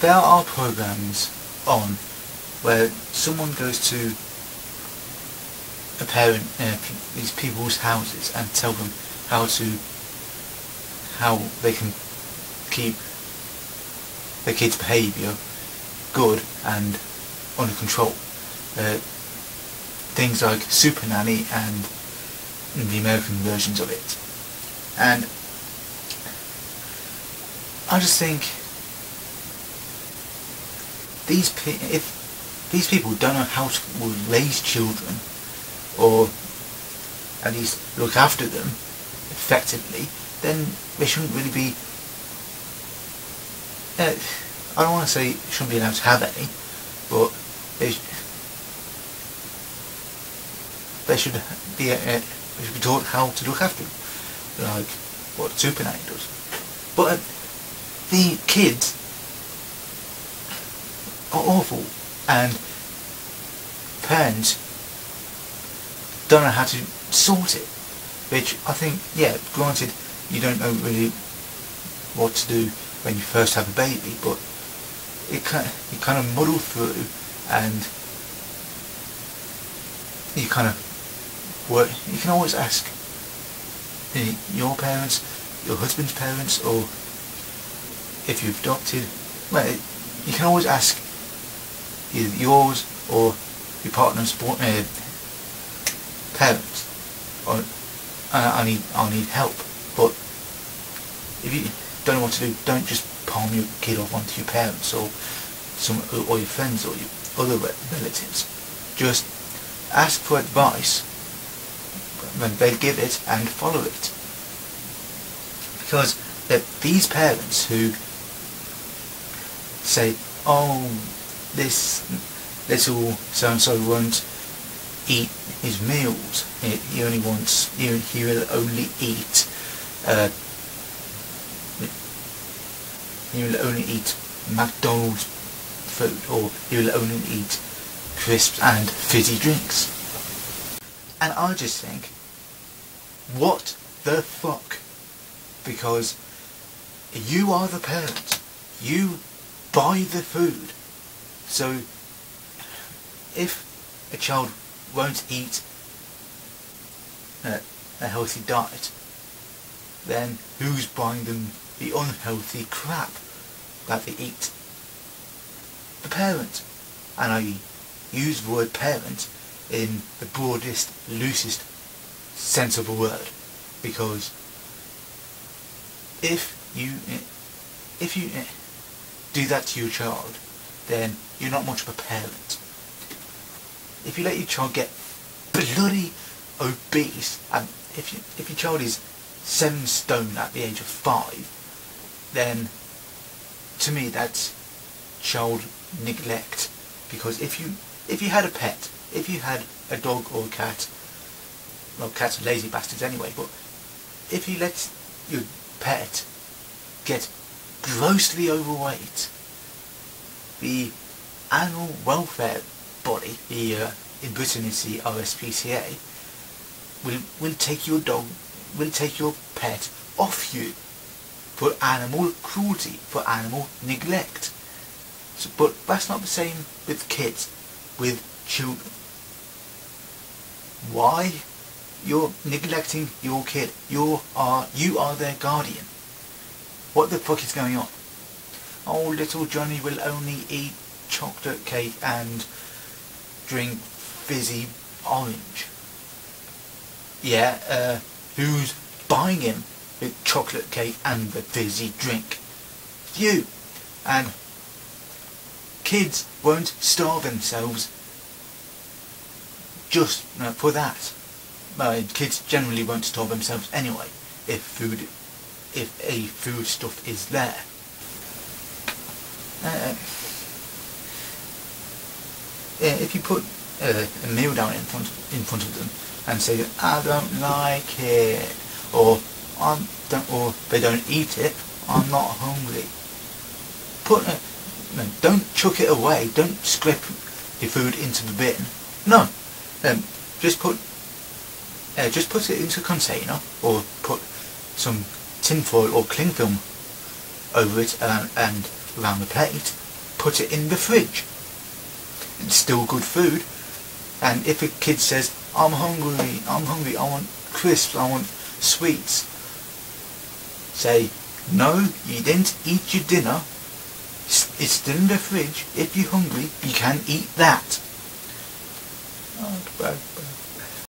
there are programs on where someone goes to a parent, these people's houses, and tell them how they can keep their kids' behaviour good and under control. Things like Super Nanny and the American versions of it. And I just think if these people don't know how to raise children, or at least look after them effectively, then they shouldn't really be, I don't want to say shouldn't be allowed to have any, but they should be taught how to look after them, like what Super Nanny does. But the kids are awful, and parents don't know how to sort it, which I think, yeah, granted, you don't know really what to do when you first have a baby, but you kind of muddle through, and you kind of work. You can always ask your parents, your husband's parents, or if you've adopted, well, you can always ask either yours or your partner's parents, or I need help. But if you don't know what to do, don't just palm your kid off onto your parents or your friends or your other relatives. Just ask for advice when they give it and follow it. Because these parents who say, oh, this little so-and-so won't eat his meals, he will only eat McDonald's food, or he will only eat crisps and fizzy drinks. And I just think, what the fuck? Because you are the parent, you buy the food. So if a child won't eat a healthy diet, then who's buying them the unhealthy crap that they eat? The parent. And I use the word parent in the broadest, loosest sense of the word, because if you do that to your child, then you're not much of a parent. If you let your child get bloody obese, and if your child is 7 stone at the age of 5, then to me that's child neglect. Because if you had a pet, if you had a dog or a cat, well, cats are lazy bastards anyway, but if you let your pet get grossly overweight, the animal welfare body, in Britain it's the RSPCA, will take your dog, will take your pet off you for animal cruelty, for animal neglect. So, but that's not the same with kids, with children. Why? You're neglecting your kid. You are their guardian. What the fuck is going on? Oh, little Johnny will only eat chocolate cake and drink fizzy orange. Yeah, who's buying him the chocolate cake and the fizzy drink? You. And kids won't starve themselves just for that. Kids generally won't starve themselves anyway if a foodstuff is there. If you put a meal down in front of them and say, I don't like it, or they don't eat it, I'm not hungry. Don't chuck it away. Don't scrape your food into the bin. No, just put it into a container, or put some tin foil or cling film over it and around the plate, put it in the fridge. It's still good food. And if a kid says, I'm hungry, I want crisps, I want sweets, say, no, you didn't eat your dinner, it's still in the fridge. If you're hungry, you can eat that.